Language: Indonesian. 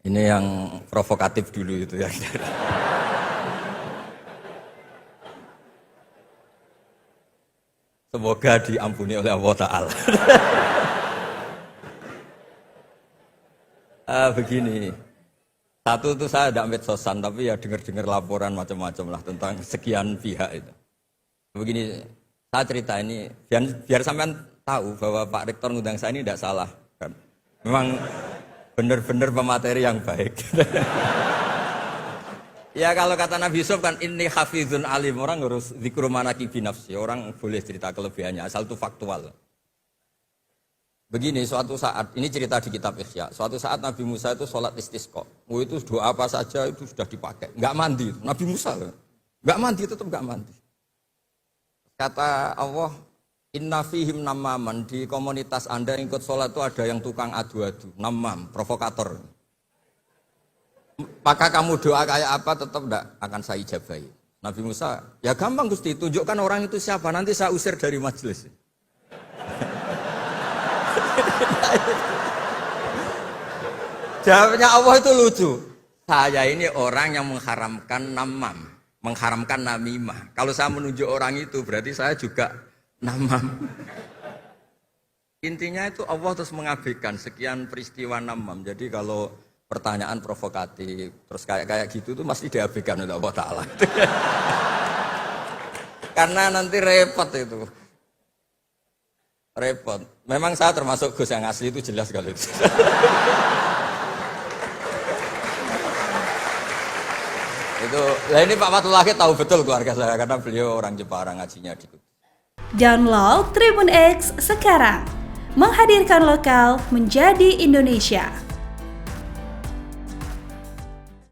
Ini yang provokatif dulu itu ya. Semoga diampuni oleh Allah Ta'ala. Begini, satu itu saya tidak medsosan, tapi ya dengar-dengar laporan macam-macam lah tentang sekian pihak itu. Begini, saya cerita ini biar sampean tahu bahwa Pak Rektor ngundang saya ini tidak salah. Kan? Memang benar-benar pemateri yang baik. Ya kalau kata Nabi Yusuf kan ini hafizun alim, orang harus zikru manaki binafsi, orang boleh cerita kelebihannya asal itu faktual. Begini, suatu saat, ini cerita di kitab Ihya, suatu saat Nabi Musa itu sholat istisqa, itu doa apa saja itu sudah dipakai, nggak mandi, Nabi Musa nggak mandi, tetap nggak mandi. Kata Allah, inna fihim namaman, di komunitas anda yang ikut sholat itu ada yang tukang adu-adu, namam, provokator. Maka kamu doa kayak apa tetap tidak akan saya ijabahi. Nabi Musa, ya gampang Gusti, tunjukkan orang itu siapa, nanti saya usir dari majelis. Jawabnya Allah itu lucu. Saya ini orang yang mengharamkan namam, mengharamkan namimah. Kalau saya menunjuk orang itu berarti saya juga namam. Intinya itu Allah terus mengabaikan sekian peristiwa namam. Jadi kalau pertanyaan provokatif terus kayak gitu tuh mesti diabaikan oleh Allah Ta'ala. Karena nanti repot itu. Repot. Memang saya termasuk Gus yang asli itu jelas sekali. Itu, lah ini Pak Fatullah tahu betul keluarga saya karena beliau orang Jepara ngajinya di Kudus. Download Tribun X sekarang, menghadirkan lokal menjadi Indonesia.